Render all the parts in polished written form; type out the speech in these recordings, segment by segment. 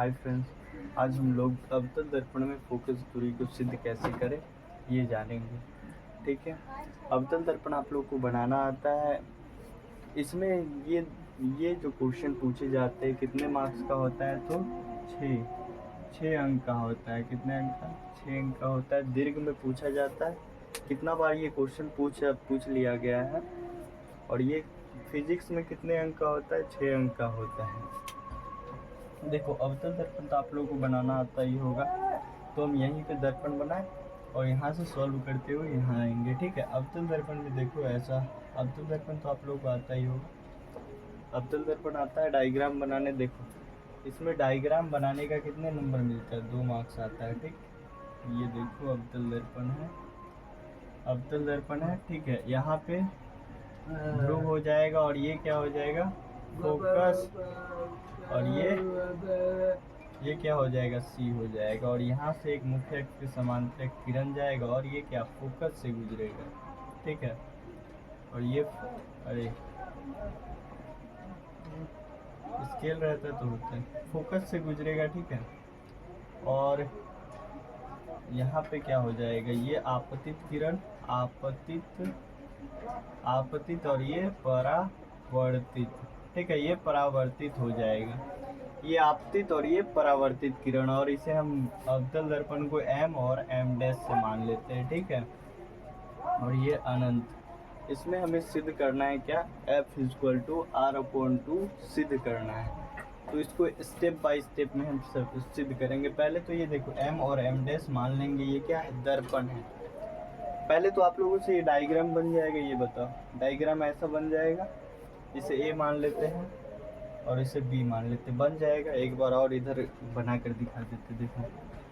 Hi friends, आज हम लोग अवतल दर्पण में फोकस दूरी को सिद्ध कैसे करें ये जानेंगे। ठीक है, अवतल दर्पण आप लोग को बनाना आता है। इसमें ये जो क्वेश्चन पूछे जाते हैं कितने मार्क्स का होता है, तो 6 अंक का होता है। कितने अंक का? 6 अंक का होता है। दीर्घ में पूछा जाता है। कितना बार ये क्वेश्चन पूछ लिया गया है। और ये फिजिक्स में कितने अंक का होता है? 6 अंक का होता है। देखो, अवतल दर्पण तो आप लोगों को बनाना आता ही होगा, तो हम यहीं पे दर्पण बनाए और यहाँ से सॉल्व करते हुए यहाँ आएंगे। ठीक है, अवतल दर्पण में देखो ऐसा, अवतल दर्पण तो आप लोगों को आता ही होगा। अवतल दर्पण आता है डायग्राम बनाने। देखो, इसमें डायग्राम बनाने का कितने नंबर मिलता है? 2 मार्क्स आता है। ठीक, ये देखो अवतल दर्पण है, अवतल दर्पण है। ठीक है, यहाँ पे ध्रुव हो जाएगा और ये क्या हो जाएगा? फोकस। और ये क्या हो जाएगा? सी हो जाएगा। और यहाँ से एक मुख्य अक्ष के समांतर एक किरण जाएगा और ये क्या? फोकस से गुजरेगा। ठीक है, और ये अरे स्केल रहता है तो होता है, फोकस से गुजरेगा। ठीक है, और यहाँ पे क्या हो जाएगा? ये आपतित किरण, आपतित और ये परावर्तित। ठीक है, ये परावर्तित हो जाएगा। ये आपतित और ये परावर्तित किरण, और इसे हम अवतल दर्पण को m और m डैश से मान लेते हैं। ठीक है, और ये अनंत। इसमें हमें सिद्ध करना है क्या? F = R/2 सिद्ध करना है। तो इसको स्टेप बाय स्टेप में हम सब सिद्ध करेंगे। पहले तो ये देखो, m और m डैश मान लेंगे। ये क्या है? दर्पण है। पहले तो आप लोगों से ये डायग्राम बन जाएगा। ये बताओ, डायग्राम ऐसा बन जाएगा। इसे A मान लेते हैं और इसे B मान लेते, बन जाएगा। एक बार और इधर बना कर दिखा देते। देखो,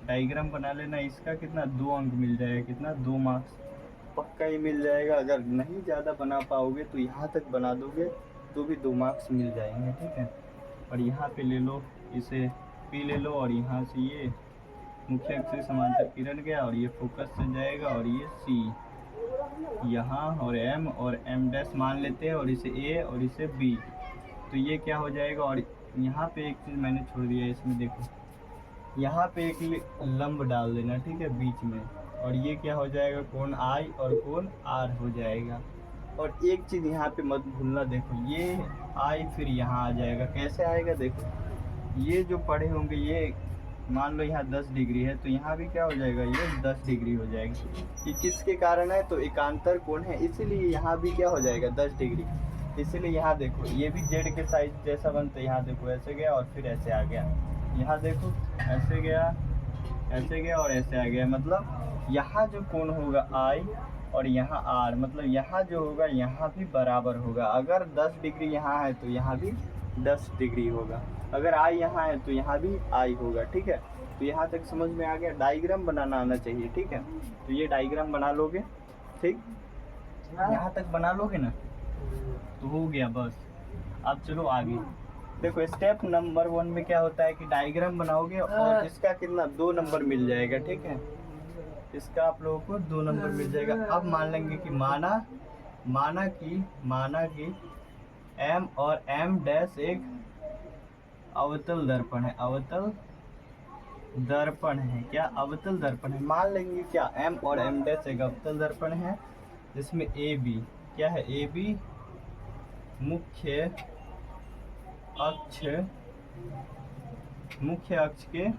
डायग्राम बना लेना। इसका कितना? 2 अंक मिल जाएगा। कितना? 2 मार्क्स पक्का ही मिल जाएगा। अगर नहीं ज़्यादा बना पाओगे तो यहाँ तक बना दोगे तो भी 2 मार्क्स मिल जाएंगे। ठीक है, और यहाँ पे ले लो, इसे P ले लो, और यहाँ से ये मुख्य अक्ष से समांतर किरण गया और ये फोकस से जाएगा, और ये C यहाँ, और M और M डैश मान लेते हैं, और इसे A और इसे B। तो ये क्या हो जाएगा? और यहाँ पे एक चीज़ मैंने छोड़ दिया है इसमें। देखो, यहाँ पे एक लंब डाल देना। ठीक है, बीच में, और ये क्या हो जाएगा? कोण I और कोण R हो जाएगा। और एक चीज़ यहाँ पे मत भूलना। देखो, ये I फिर यहाँ आ जाएगा। कैसे आएगा? देखो, ये जो पढ़े होंगे, ये मान लो यहाँ 10 डिग्री है, तो यहाँ भी क्या हो जाएगा? ये 10 डिग्री हो जाएगी। ये किसके कारण है? तो एकांतर कोण है, इसीलिए यहाँ भी क्या हो जाएगा? 10 डिग्री। इसीलिए यहाँ देखो, ये भी जेड के साइज जैसा बनता है। यहाँ देखो, ऐसे गया और फिर ऐसे आ गया। यहाँ देखो, ऐसे गया, ऐसे गया और ऐसे आ गया। मतलब यहाँ जो कोण होगा I और यहाँ R, मतलब यहाँ जो होगा यहाँ भी बराबर होगा। अगर 10 डिग्री यहाँ है तो यहाँ भी 10 डिग्री होगा। अगर I यहाँ है तो यहाँ भी I होगा। ठीक है, तो यहाँ तक समझ में आ गया। डायग्राम बनाना आना चाहिए। ठीक है, तो ये डायग्राम बना लोगे। ठीक, यहाँ तक बना लोगे ना, तो हो गया बस। अब चलो आगे। देखो, स्टेप नंबर 1 में क्या होता है कि डायग्राम बनाओगे और इसका कितना? 2 नंबर मिल जाएगा। ठीक है, इसका आप लोगों को 2 नंबर मिल जाएगा। अब मान लेंगे कि माना कि M और M डैश एक अवतल दर्पण है। अवतल दर्पण है क्या? अवतल दर्पण है। मान लेंगे क्या? M और M डैश एक अवतल दर्पण है, जिसमें AB क्या है? AB मुख्य अक्ष के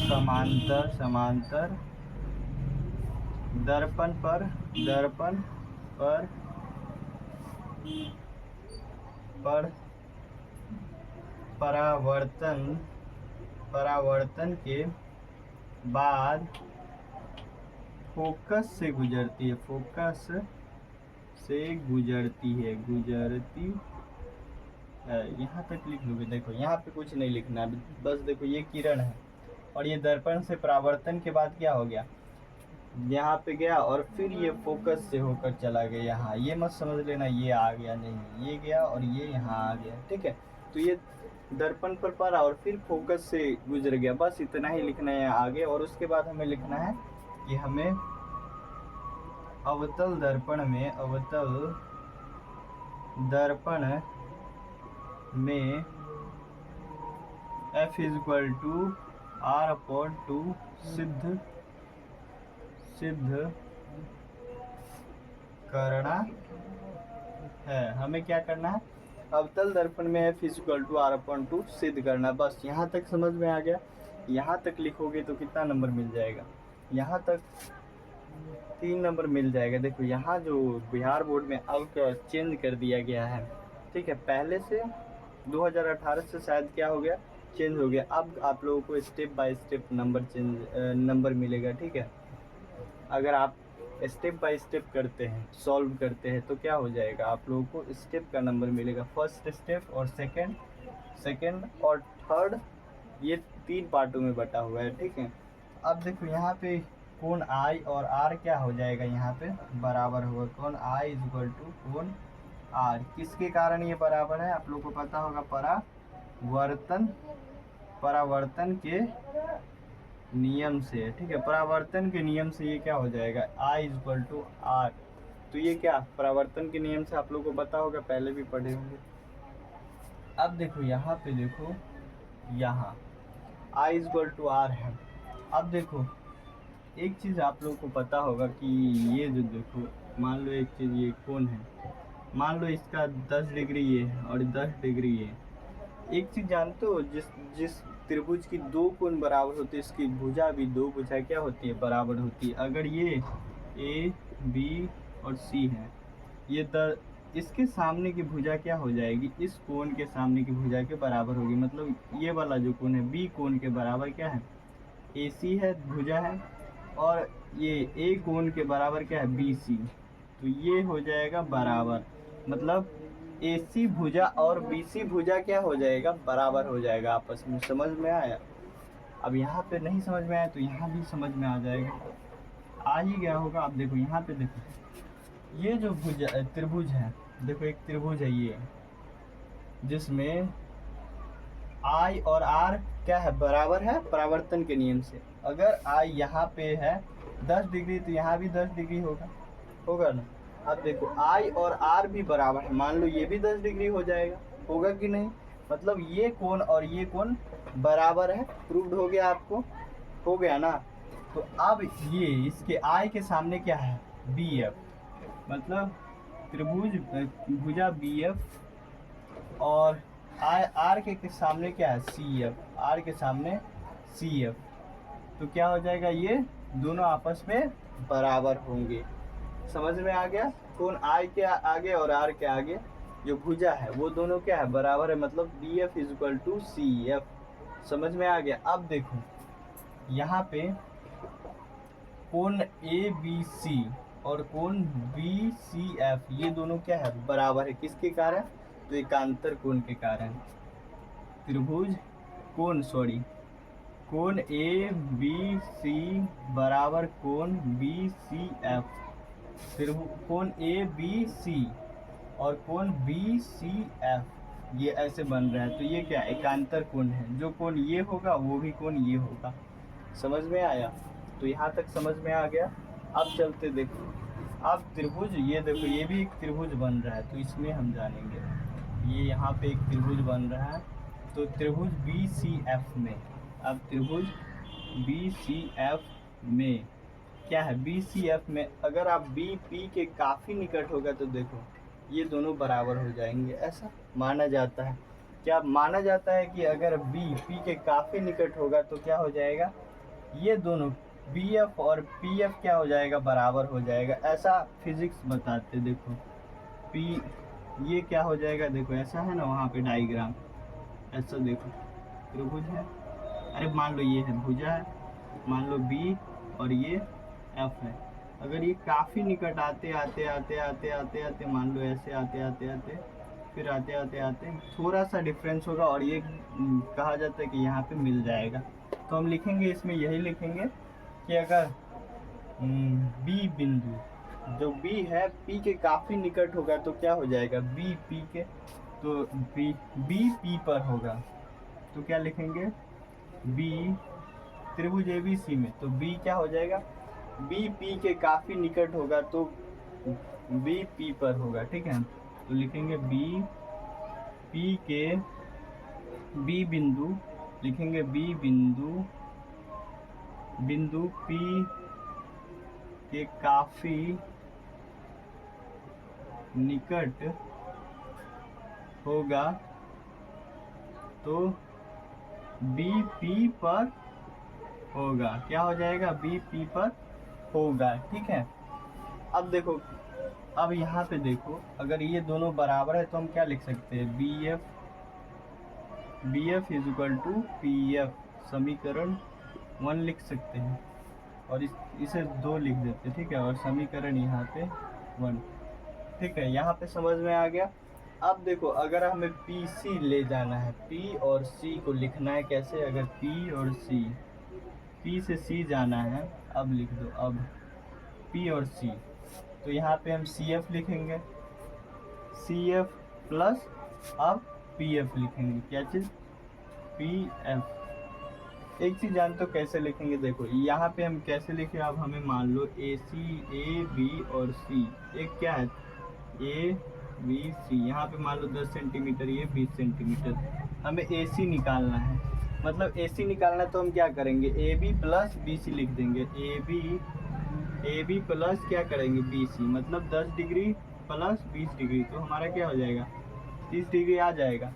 समांतर दर्पण पर परावर्तन के बाद फोकस से गुजरती है। यहाँ तक लिख लोगे। देखो, यहाँ पे कुछ नहीं लिखना है, बस देखो, ये किरण है और ये दर्पण से परावर्तन के बाद क्या हो गया? यहाँ पे गया और फिर ये फोकस से होकर चला गया यहाँ। ये मत समझ लेना ये आ गया, नहीं, ये गया और ये यहाँ आ गया। ठीक है, तो ये दर्पण पर पड़ा और फिर फोकस से गुजर गया। बस इतना ही लिखना है आगे। और उसके बाद हमें लिखना है कि हमें अवतल दर्पण में F is equal to R upon 2 सिद्ध करना है। हमें क्या करना है, अवतल दर्पण में F is equal to R upon 2 सिद्ध करना। बस यहाँ तक समझ में आ गया। यहाँ तक लिखोगे तो कितना नंबर मिल जाएगा, यहाँ तक 3 नंबर मिल जाएगा। देखो यहाँ जो बिहार बोर्ड में अंक चेंज कर दिया गया है, ठीक है, पहले से 2018 से शायद क्या हो गया, चेंज हो गया। अब आप लोगों को स्टेप बाय स्टेप नंबर मिलेगा, ठीक है। अगर आप स्टेप बाय स्टेप करते हैं, सॉल्व करते हैं, तो क्या हो जाएगा, आप लोगों को स्टेप का नंबर मिलेगा। फर्स्ट स्टेप और सेकंड और थर्ड, ये 3 पार्टों में बटा हुआ है, ठीक है। अब देखो यहाँ पे कोण आई और आर क्या हो जाएगा, यहाँ पे बराबर होगा। कोण आई इज इक्वल टू कोण आर। किसके कारण ये बराबर है, आप लोग को पता होगा, परावर्तन के नियम से, ठीक है। परावर्तन के नियम से ये क्या हो जाएगा, I is equal to are. तो ये क्या परावर्तन के नियम से आप लोग को पता होगा, पहले भी पढ़े होंगे। अब देखो यहाँ पे, देखो यहाँ I is equal to are है। अब देखो एक चीज़ आप लोग को पता होगा कि ये जो देखो, मान लो एक चीज़, ये कोण है, मान लो इसका 10 डिग्री ये है और 10 डिग्री ये। एक चीज़ जानते हो, जिस त्रिभुज की 2 कोण बराबर होती है, इसकी भुजा भी 2 भुजा क्या होती है, बराबर होती है। अगर ये ए बी और सी है, ये इसके सामने की भुजा क्या हो जाएगी, इस कोण के सामने की भुजा के बराबर होगी। मतलब ये वाला जो कोण है बी कोण के बराबर क्या है, ए सी है, भुजा है, और ये ए कोण के बराबर क्या है, बी सी। तो ये हो जाएगा बराबर, मतलब ए सी भुजा और बी सी भुजा क्या हो जाएगा, बराबर हो जाएगा आपस में। समझ में आया। अब यहाँ पे नहीं समझ में आया तो यहाँ भी समझ में आ जाएगा, आ ही गया होगा। अब देखो यहाँ पे, देखो ये जो त्रिभुज है, देखो एक त्रिभुज है ये, जिसमें आई और आर क्या है, बराबर है परावर्तन के नियम से। अगर आई यहाँ पे है 10 डिग्री तो यहाँ भी 10 डिग्री होगा ना। अब देखो आई और आर भी बराबर है, मान लो ये भी 10 डिग्री हो जाएगा, होगा कि नहीं। मतलब ये कोण और ये कोण बराबर है, प्रूव्ड हो गया, आपको हो गया ना। तो अब ये इसके आई के सामने क्या है, बी एफ, मतलब त्रिभुज भुजा बी एफ, और आर के सामने क्या है, सी एफ, आर के सामने सी एफ। तो क्या हो जाएगा, ये दोनों आपस में बराबर होंगे। समझ में आ गया। कोण आई के आगे और आर के आगे जो भुजा है वो दोनों क्या है, बराबर है, मतलब B F is equal to C F. समझ में आ गया। अब देखो यहाँ पे कोण ए बी सी और कोण बी सी एफ, ये दोनों क्या है, बराबर है। किसके कारण, तो एकांतर कोण के कारण। त्रिभुज कोण ए बी सी बराबर कोण बी सी एफ। कोण ए बी सी और कोण बी सी एफ, ये ऐसे बन रहा है। तो ये क्या एकांतर कोण है, जो कोण ये होगा वो भी कोण ये होगा। समझ में आया। तो यहाँ तक समझ में आ गया। अब चलते देखो, अब त्रिभुज, ये देखो ये भी एक त्रिभुज बन रहा है, तो इसमें हम जानेंगे। ये यहाँ पे एक त्रिभुज बन रहा है, तो त्रिभुज बी सी एफ में, अब त्रिभुज बी सी एफ में क्या है, बी सी एफ में अगर आप बी पी के काफ़ी निकट होगा तो देखो ये दोनों बराबर हो जाएंगे, ऐसा माना जाता है। क्या माना जाता है कि अगर बी पी के काफ़ी निकट होगा तो क्या हो जाएगा, ये दोनों बी एफ और पी एफ क्या हो जाएगा, बराबर हो जाएगा। ऐसा फिजिक्स बताते। देखो पी ये क्या हो जाएगा, देखो ऐसा है ना वहाँ पे डायग्राम, ऐसा देखो त्रिभुज है, अरे मान लो ये है भुजा है, मान लो बी और ये एफ है। अगर ये काफ़ी निकट आते आते मान लो ऐसे आते फिर आते थोड़ा सा डिफरेंस होगा और ये कहा जाता है कि यहाँ पे मिल जाएगा। तो हम लिखेंगे इसमें, यही लिखेंगे कि अगर बी बिंदु जो बी है पी के काफ़ी निकट होगा तो क्या हो जाएगा, बी पी के, तो बी पी पर होगा तो क्या लिखेंगे, बी त्रिभुज ए बी सी में, तो बी क्या हो जाएगा, बी पी के काफ़ी निकट होगा तो बी पी पर होगा। ठीक है, तो लिखेंगे बी पी के, बी बिंदु लिखेंगे बी बिंदु P के काफी निकट होगा तो बी P पर होगा। क्या हो जाएगा? बी P पर होगा। ठीक है, अब देखो, अब यहाँ पे देखो, अगर ये दोनों बराबर है तो हम क्या लिख सकते हैं? B F is equal to P F, समीकरण 1 लिख सकते हैं और इसे 2 लिख देते हैं। ठीक है, और समीकरण यहाँ पे 1। ठीक है, यहाँ पे समझ में आ गया। अब देखो, अगर हमें पी सी ले जाना है, पी और सी को लिखना है कैसे? अगर पी और सी, पी से सी जाना है, अब लिख दो, अब पी और सी, तो यहाँ पे हम सी एफ लिखेंगे, सी एफ प्लस अब पी एफ लिखेंगे। क्या चीज़? P F. एक चीज़ जानते हो कैसे लिखेंगे? देखो, यहाँ पे हम कैसे लिखें? अब हमें मान लो ए सी, ए बी और सी, एक क्या है? ए बी सी, यहाँ पे मान लो 10 सेंटीमीटर, ये 20 सेंटीमीटर, हमें ए सी निकालना है। मतलब ए सी निकालना है तो हम क्या करेंगे? A B plus B C लिख देंगे। ए बी प्लस क्या करेंगे? बी सी, मतलब 10 डिग्री प्लस 20 डिग्री, तो हमारा क्या हो जाएगा? 30 डिग्री आ जाएगा।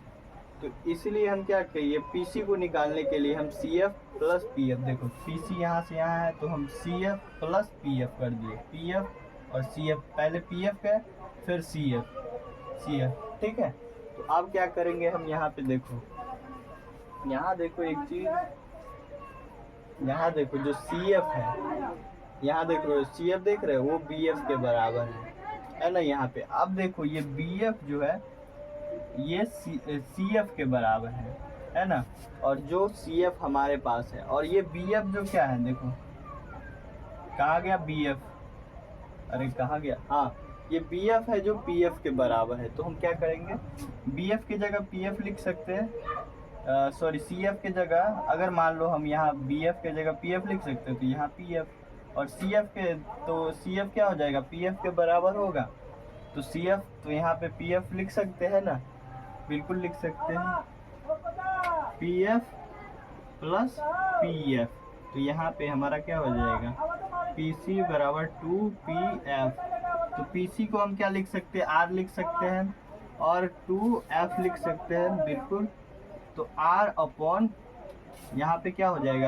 तो इसलिए हम क्या करिए, पी सी को निकालने के लिए हम C F plus P F, देखो पी सी यहाँ से यहाँ है तो हम C F plus P F कर दिए। पी एफ और सी एफ, पहले पी एफ है फिर सी एफ। ठीक है, तो अब क्या करेंगे हम? यहाँ पे देखो, यहाँ देखो एक चीज, यहाँ देखो जो सी एफ है, यहाँ देखो सी एफ देख रहे हो, वो बी एफ के बराबर है ना? यहाँ पे अब देखो, ये बी एफ जो है ये सी एफ के बराबर है ना? और जो सी एफ हमारे पास है, और ये बी एफ जो क्या है, देखो कहाँ गया बी एफ? अरे कहाँ गया? हाँ, ये बी एफ है जो पी एफ के बराबर है। तो हम क्या करेंगे? बी एफ की जगह पी एफ लिख सकते हैं, सॉरी सी एफ की जगह, अगर मान लो हम यहाँ बी एफ की जगह पी एफ लिख सकते हैं तो यहाँ पी एफ, और सी एफ के, तो सी एफ क्या हो जाएगा? पी एफ के बराबर होगा, तो सी एफ, तो यहाँ पे पी एफ लिख सकते हैं ना? बिल्कुल लिख सकते हैं, P F plus P F. तो यहाँ पे हमारा क्या हो जाएगा? पी सी बराबर 2 पी एफ। तो पी सी को हम क्या लिख सकते हैं? आर लिख सकते हैं, और 2 एफ लिख सकते हैं, बिल्कुल। तो आर अपॉन, यहाँ पे क्या हो जाएगा?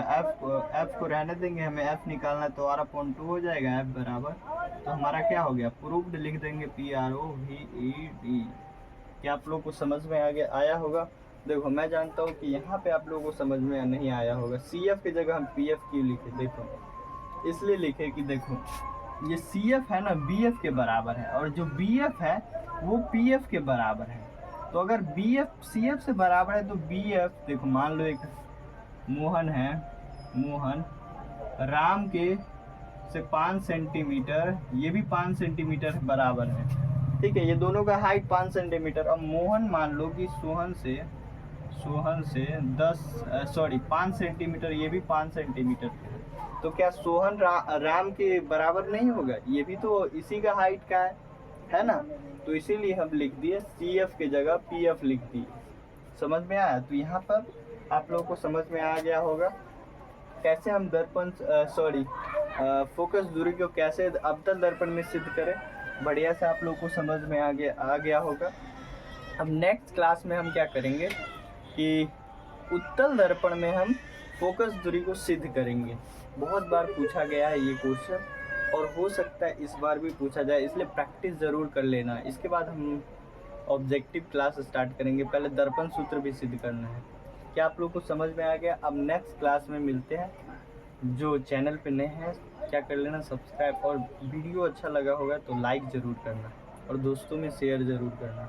एफ को रहने देंगे, हमें एफ निकालना है, तो आर अपॉन 2 हो जाएगा, एफ बराबर, तो हमारा क्या हो गया? प्रूव्ड लिख देंगे, P R O V E D. क्या आप लोग को समझ में आया होगा? देखो, मैं जानता हूँ कि यहाँ पे आप लोगों को समझ में नहीं आया होगा। सी एफ की जगह हम पी एफ क्यों लिखे? देखो, इसलिए लिखे कि देखो ये सी एफ है ना, बी एफ के बराबर है, और जो बी एफ है वो पी एफ के बराबर है। तो अगर बी एफ सी एफ से बराबर है तो बी एफ, देखो मान लो एक मोहन है, मोहन राम के से 5 सेंटीमीटर, ये भी 5 सेंटीमीटर बराबर है। ठीक है, ये दोनों का हाइट 5 सेंटीमीटर। अब मोहन मान लो कि सोहन से 5 सेंटीमीटर, ये भी 5 सेंटीमीटर, तो क्या सोहन राम के बराबर नहीं होगा? ये भी तो इसी का हाइट का है ना? तो इसीलिए हम लिख दिए सी एफ की जगह पी एफ लिख दिए। समझ में आया? तो यहाँ पर आप लोगों को समझ में आ गया होगा कैसे हम दर्पण फोकस दूरी को कैसे अवतल दर्पण में सिद्ध करें। बढ़िया से आप लोगों को समझ में आ गया होगा। अब नेक्स्ट क्लास में हम क्या करेंगे कि उत्तल दर्पण में हम फोकस दूरी को सिद्ध करेंगे। बहुत बार पूछा गया है ये क्वेश्चन, और हो सकता है इस बार भी पूछा जाए, इसलिए प्रैक्टिस ज़रूर कर लेना। इसके बाद हम ऑब्जेक्टिव क्लास स्टार्ट करेंगे। पहले दर्पण सूत्र भी सिद्ध करना है। क्या आप लोग को समझ में आ गया? अब नेक्स्ट क्लास में मिलते हैं। जो चैनल पे नए हैं क्या कर लेना सब्सक्राइब, और वीडियो अच्छा लगा होगा तो लाइक ज़रूर करना, और दोस्तों में शेयर ज़रूर करना।